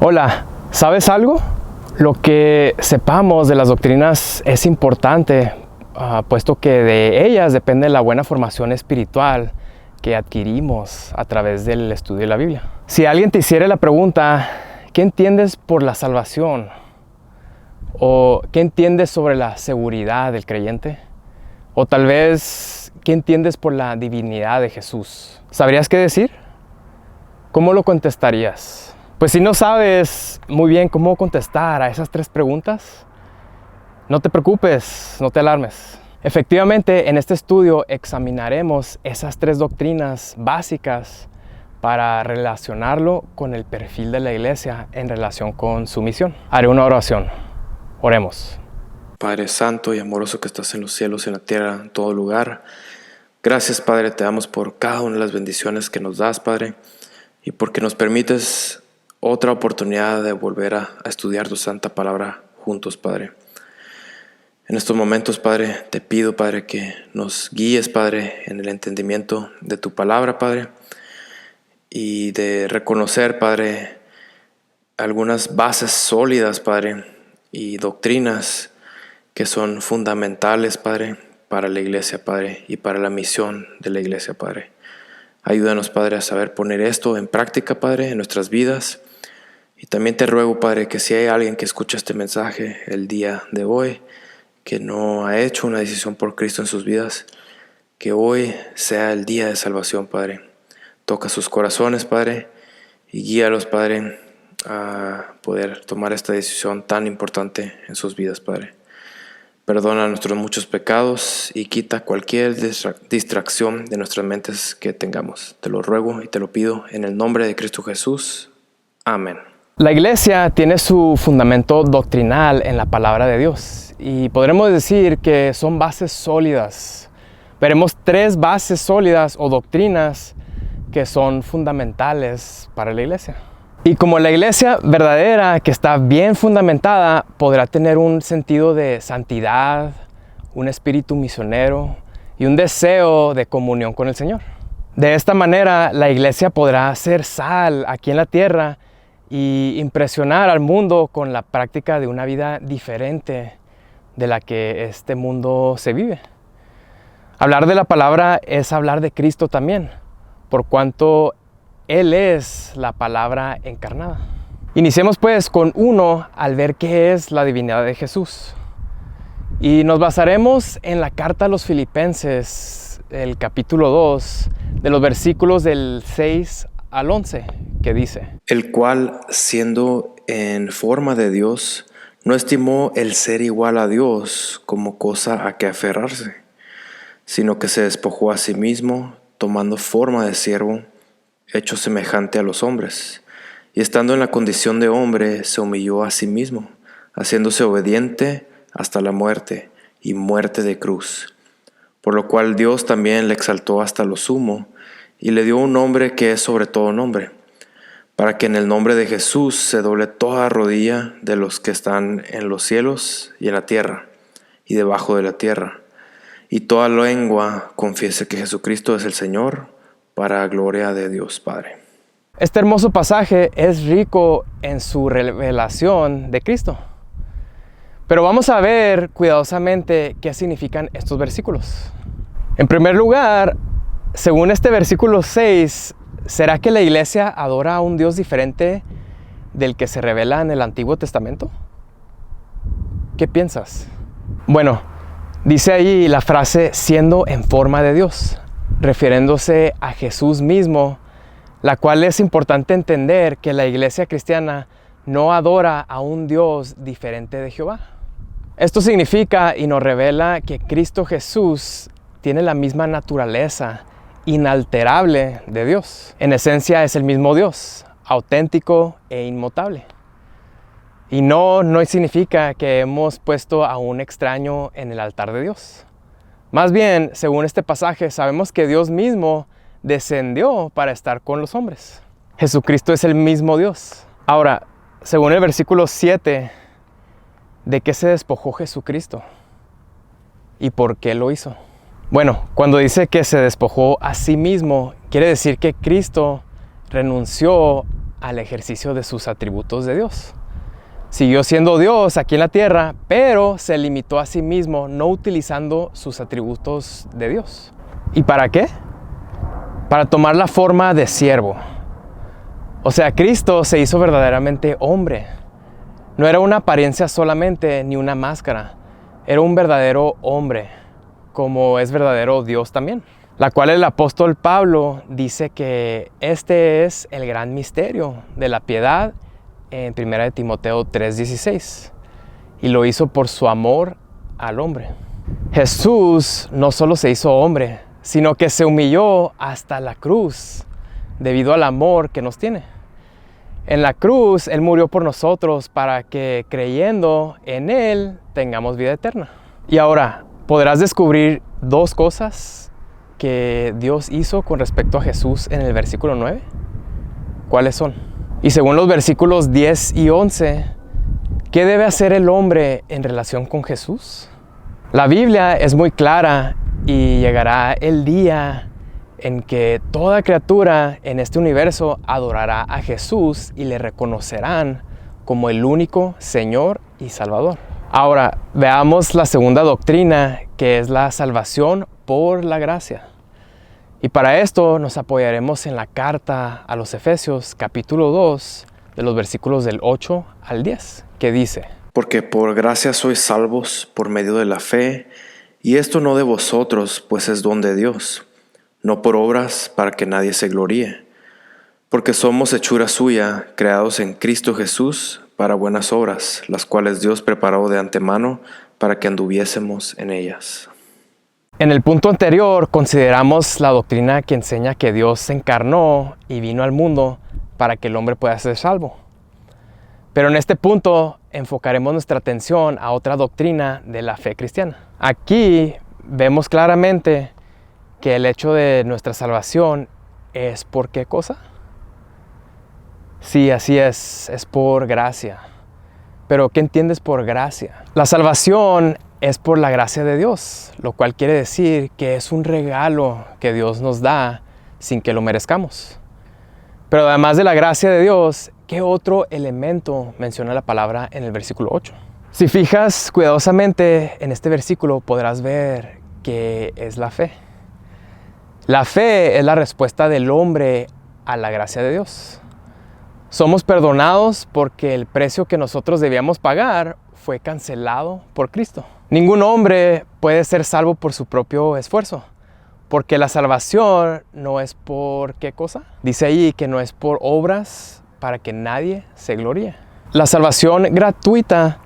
Hola, ¿sabes algo? Lo que sepamos de las doctrinas es importante, puesto que de ellas depende la buena formación espiritual que adquirimos a través del estudio de la Biblia. Si alguien te hiciera la pregunta, ¿qué entiendes por la salvación? ¿O qué entiendes sobre la seguridad del creyente? O tal vez, ¿qué entiendes por la divinidad de Jesús? ¿Sabrías qué decir? ¿Cómo lo contestarías? Pues si no sabes muy bien cómo contestar a esas tres preguntas, no te preocupes, no te alarmes. Efectivamente, en este estudio examinaremos esas tres doctrinas básicas para relacionarlo con el perfil de la iglesia en relación con su misión. Haré una oración. Oremos. Padre santo y amoroso que estás en los cielos, en la tierra, en todo lugar. Gracias, Padre, te damos por cada una de las bendiciones que nos das, Padre, y porque nos permites otra oportunidad de volver a estudiar tu santa palabra juntos, Padre. En estos momentos, Padre, te pido, Padre, que nos guíes, Padre, en el entendimiento de tu palabra, Padre, y de reconocer, Padre, algunas bases sólidas, Padre, y doctrinas que son fundamentales, Padre, para la iglesia, Padre, y para la misión de la iglesia, Padre. Ayúdanos, Padre, a saber poner esto en práctica, Padre, en nuestras vidas. Y también te ruego, Padre, que si hay alguien que escucha este mensaje el día de hoy, que no ha hecho una decisión por Cristo en sus vidas, que hoy sea el día de salvación, Padre. Toca sus corazones, Padre, y guíalos, Padre, a poder tomar esta decisión tan importante en sus vidas, Padre. Perdona nuestros muchos pecados y quita cualquier distracción de nuestras mentes que tengamos. Te lo ruego y te lo pido en el nombre de Cristo Jesús. Amén. La iglesia tiene su fundamento doctrinal en la palabra de Dios y podremos decir que son bases sólidas. Veremos tres bases sólidas o doctrinas que son fundamentales para la iglesia. Y como la iglesia verdadera que está bien fundamentada podrá tener un sentido de santidad, un espíritu misionero y un deseo de comunión con el Señor. De esta manera la iglesia podrá ser sal aquí en la tierra y impresionar al mundo con la práctica de una vida diferente de la que este mundo se vive. Hablar de la palabra es hablar de Cristo también, por cuanto Él es la palabra encarnada. Iniciemos pues con uno al ver qué es la divinidad de Jesús. Y nos basaremos en la carta a los Filipenses, el capítulo 2, de los versículos del 6 al 11, que dice: El cual, siendo en forma de Dios, no estimó el ser igual a Dios como cosa a que aferrarse, sino que se despojó a sí mismo, tomando forma de siervo, hecho semejante a los hombres, y estando en la condición de hombre, se humilló a sí mismo, haciéndose obediente hasta la muerte, y muerte de cruz. Por lo cual Dios también le exaltó hasta lo sumo, y le dio un nombre que es sobre todo nombre, para que en el nombre de Jesús se doble toda rodilla de los que están en los cielos y en la tierra, y debajo de la tierra, y toda lengua confiese que Jesucristo es el Señor, para gloria de Dios Padre. Este hermoso pasaje es rico en su revelación de Cristo. Pero vamos a ver cuidadosamente qué significan estos versículos. En primer lugar, según este versículo 6, ¿será que la iglesia adora a un Dios diferente del que se revela en el Antiguo Testamento? ¿Qué piensas? Bueno, dice ahí la frase siendo en forma de Dios, refiriéndose a Jesús mismo, la cual es importante entender que la iglesia cristiana no adora a un Dios diferente de Jehová. Esto significa y nos revela que Cristo Jesús tiene la misma naturaleza inalterable de Dios. En esencia es el mismo Dios, auténtico e inmutable. Y no significa que hemos puesto a un extraño en el altar de Dios. Más bien, según este pasaje, sabemos que Dios mismo descendió para estar con los hombres. Jesucristo es el mismo Dios. Ahora, según el versículo 7, ¿de qué se despojó Jesucristo? ¿Y por qué lo hizo? Bueno, cuando dice que se despojó a sí mismo, quiere decir que Cristo renunció al ejercicio de sus atributos de Dios. Siguió siendo Dios aquí en la tierra, pero se limitó a sí mismo, no utilizando sus atributos de Dios. ¿Y para qué? Para tomar la forma de siervo. O sea, Cristo se hizo verdaderamente hombre. No era una apariencia solamente, ni una máscara. Era un verdadero hombre, como es verdadero Dios también. La cual el apóstol Pablo dice que este es el gran misterio de la piedad en 1 Timoteo 3:16. Y lo hizo por su amor al hombre. Jesús no solo se hizo hombre, sino que se humilló hasta la cruz debido al amor que nos tiene. En la cruz Él murió por nosotros para que creyendo en Él tengamos vida eterna. Y ahora podrás descubrir dos cosas que Dios hizo con respecto a Jesús en el versículo 9. ¿Cuáles son? Y según los versículos 10 y 11, ¿qué debe hacer el hombre en relación con Jesús? La Biblia es muy clara y llegará el día en que toda criatura en este universo adorará a Jesús y le reconocerán como el único Señor y Salvador. Ahora, veamos la segunda doctrina, que es la salvación por la gracia. Y para esto nos apoyaremos en la carta a los Efesios, capítulo 2, de los versículos del 8 al 10, que dice: Porque por gracia sois salvos por medio de la fe, y esto no de vosotros, pues es don de Dios, no por obras para que nadie se gloríe. Porque somos hechura suya, creados en Cristo Jesús para buenas obras, las cuales Dios preparó de antemano para que anduviésemos en ellas. En el punto anterior consideramos la doctrina que enseña que Dios se encarnó y vino al mundo para que el hombre pueda ser salvo. Pero en este punto enfocaremos nuestra atención a otra doctrina de la fe cristiana. Aquí vemos claramente que el hecho de nuestra salvación es ¿por qué cosa? Sí, así es por gracia. Pero ¿qué entiendes por gracia? La salvación es por la gracia de Dios, lo cual quiere decir que es un regalo que Dios nos da sin que lo merezcamos. Pero además de la gracia de Dios, ¿qué otro elemento menciona la palabra en el versículo 8? Si fijas cuidadosamente en este versículo, podrás ver que es la fe. La fe es la respuesta del hombre a la gracia de Dios. Somos perdonados porque el precio que nosotros debíamos pagar fue cancelado por Cristo. Ningún hombre puede ser salvo por su propio esfuerzo, porque la salvación no es por ¿qué cosa? Dice ahí que no es por obras para que nadie se gloríe. La salvación gratuita,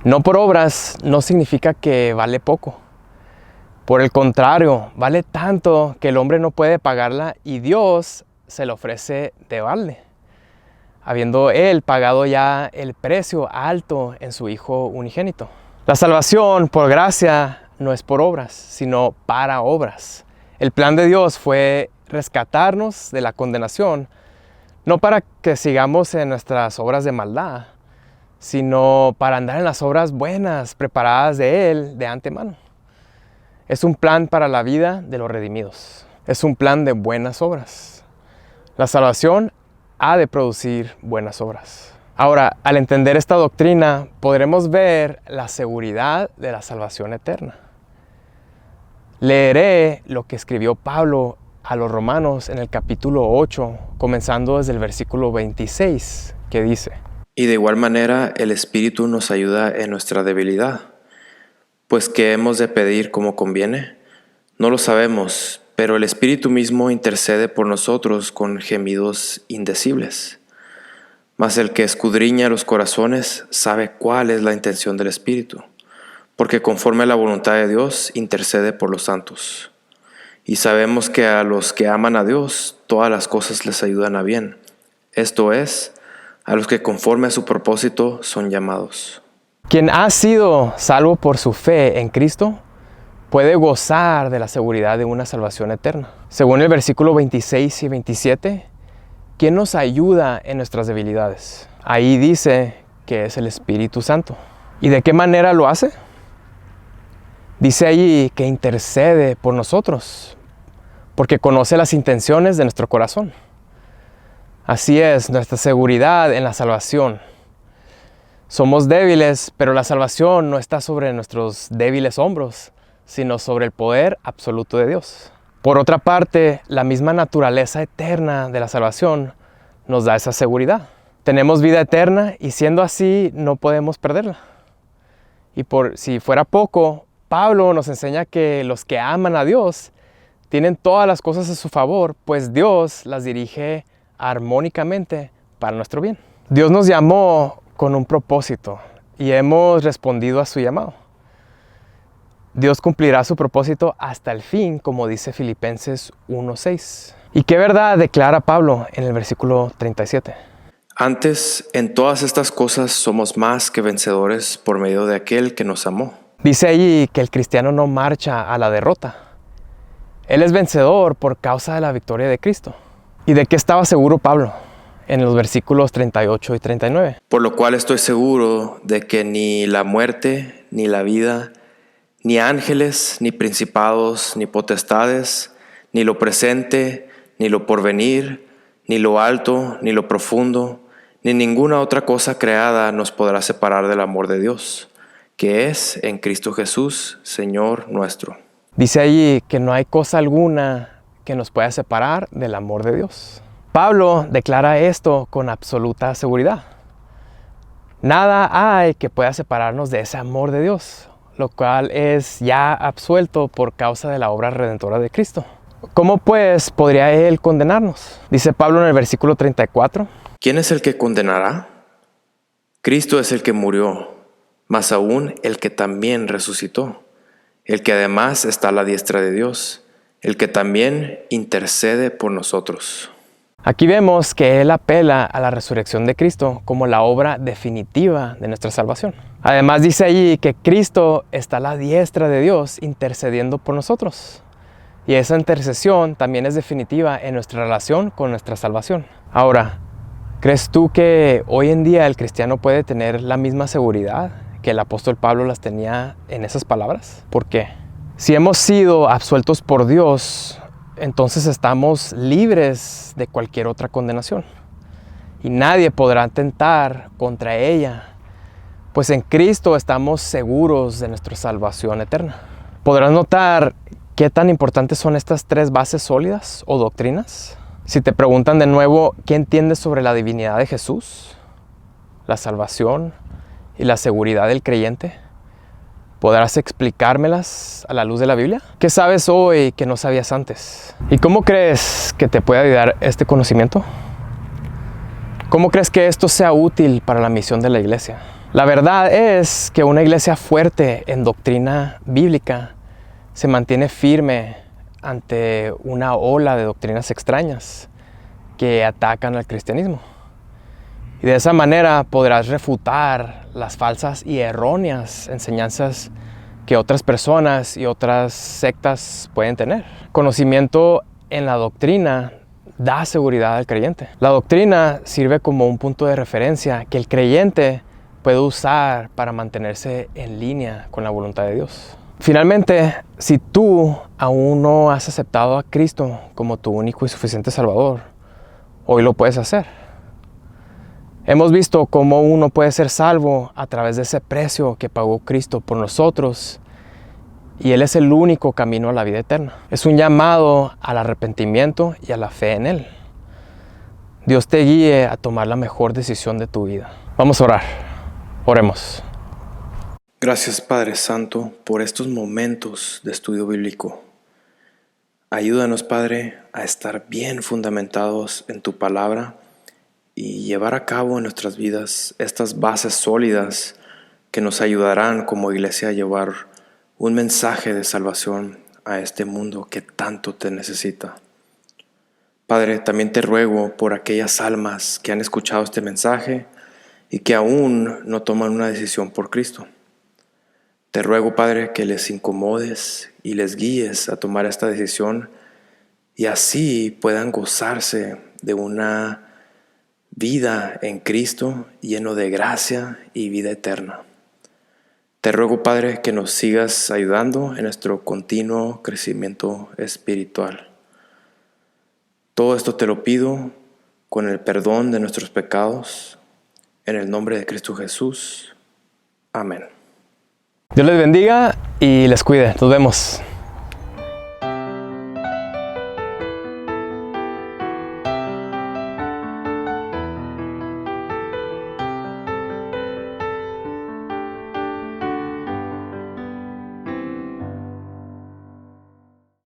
no por obras, no significa que vale poco. Por el contrario, vale tanto que el hombre no puede pagarla y Dios se la ofrece de balde, habiendo Él pagado ya el precio alto en su Hijo unigénito. La salvación por gracia no es por obras, sino para obras. El plan de Dios fue rescatarnos de la condenación, no para que sigamos en nuestras obras de maldad, sino para andar en las obras buenas, preparadas de Él de antemano. Es un plan para la vida de los redimidos. Es un plan de buenas obras. La salvación ha de producir buenas obras. Ahora, al entender esta doctrina, podremos ver la seguridad de la salvación eterna. Leeré lo que escribió Pablo a los Romanos en el capítulo 8, comenzando desde el versículo 26, que dice: Y de igual manera el Espíritu nos ayuda en nuestra debilidad, pues ¿qué hemos de pedir como conviene? No lo sabemos, pero el Espíritu mismo intercede por nosotros con gemidos indecibles. Mas el que escudriña los corazones sabe cuál es la intención del Espíritu, porque conforme a la voluntad de Dios intercede por los santos. Y sabemos que a los que aman a Dios, todas las cosas les ayudan a bien. Esto es, a los que conforme a su propósito son llamados. Quien ha sido salvo por su fe en Cristo puede gozar de la seguridad de una salvación eterna. Según el versículo 26 y 27, ¿quién nos ayuda en nuestras debilidades? Ahí dice que es el Espíritu Santo. ¿Y de qué manera lo hace? Dice allí que intercede por nosotros, porque conoce las intenciones de nuestro corazón. Así es nuestra seguridad en la salvación. Somos débiles, pero la salvación no está sobre nuestros débiles hombros, sino sobre el poder absoluto de Dios. Por otra parte, la misma naturaleza eterna de la salvación nos da esa seguridad. Tenemos vida eterna y siendo así no podemos perderla. Y por si fuera poco, Pablo nos enseña que los que aman a Dios tienen todas las cosas a su favor, pues Dios las dirige armónicamente para nuestro bien. Dios nos llamó con un propósito y hemos respondido a su llamado. Dios cumplirá su propósito hasta el fin, como dice Filipenses 1:6. ¿Y qué verdad declara Pablo en el versículo 37? Antes, en todas estas cosas somos más que vencedores por medio de aquel que nos amó. Dice allí que el cristiano no marcha a la derrota. Él es vencedor por causa de la victoria de Cristo. ¿Y de qué estaba seguro Pablo? En los versículos 38 y 39. Por lo cual estoy seguro de que ni la muerte, ni la vida, ni ángeles, ni principados, ni potestades, ni lo presente, ni lo porvenir, ni lo alto, ni lo profundo, ni ninguna otra cosa creada nos podrá separar del amor de Dios, que es en Cristo Jesús, Señor nuestro. Dice allí que no hay cosa alguna que nos pueda separar del amor de Dios. Pablo declara esto con absoluta seguridad. Nada hay que pueda separarnos de ese amor de Dios, lo cual es ya absuelto por causa de la obra redentora de Cristo. ¿Cómo pues podría Él condenarnos? Dice Pablo en el versículo 34. ¿Quién es el que condenará? Cristo es el que murió, más aún el que también resucitó, el que además está a la diestra de Dios, el que también intercede por nosotros. Aquí vemos que Él apela a la resurrección de Cristo como la obra definitiva de nuestra salvación. Además dice allí que Cristo está a la diestra de Dios intercediendo por nosotros. Y esa intercesión también es definitiva en nuestra relación con nuestra salvación. Ahora, ¿crees tú que hoy en día el cristiano puede tener la misma seguridad que el apóstol Pablo las tenía en esas palabras? ¿Por qué? Si hemos sido absueltos por Dios, entonces estamos libres de cualquier otra condenación. Y nadie podrá tentar contra ella, pues en Cristo estamos seguros de nuestra salvación eterna. Podrás notar qué tan importantes son estas tres bases sólidas o doctrinas. Si te preguntan de nuevo, ¿qué entiendes sobre la divinidad de Jesús, la salvación y la seguridad del creyente? ¿Podrás explicármelas a la luz de la Biblia? ¿Qué sabes hoy que no sabías antes? ¿Y cómo crees que te puede ayudar este conocimiento? ¿Cómo crees que esto sea útil para la misión de la iglesia? La verdad es que una iglesia fuerte en doctrina bíblica se mantiene firme ante una ola de doctrinas extrañas que atacan al cristianismo. Y de esa manera podrás refutar las falsas y erróneas enseñanzas que otras personas y otras sectas pueden tener. Conocimiento en la doctrina da seguridad al creyente. La doctrina sirve como un punto de referencia que el creyente puede usar para mantenerse en línea con la voluntad de Dios. Finalmente, si tú aún no has aceptado a Cristo como tu único y suficiente Salvador, hoy lo puedes hacer. Hemos visto cómo uno puede ser salvo a través de ese precio que pagó Cristo por nosotros, y Él es el único camino a la vida eterna. Es un llamado al arrepentimiento y a la fe en Él. Dios te guíe a tomar la mejor decisión de tu vida. Vamos a orar. Oremos. Gracias, Padre Santo, por estos momentos de estudio bíblico. Ayúdanos, Padre, a estar bien fundamentados en tu palabra y llevar a cabo en nuestras vidas estas bases sólidas que nos ayudarán como iglesia a llevar un mensaje de salvación a este mundo que tanto te necesita. Padre, también te ruego por aquellas almas que han escuchado este mensaje y que aún no toman una decisión por Cristo. Te ruego, Padre, que les incomodes y les guíes a tomar esta decisión y así puedan gozarse de una vida en Cristo lleno de gracia y vida eterna. Te ruego, Padre, que nos sigas ayudando en nuestro continuo crecimiento espiritual. Todo esto te lo pido con el perdón de nuestros pecados. En el nombre de Cristo Jesús. Amén. Dios les bendiga y les cuide. Nos vemos.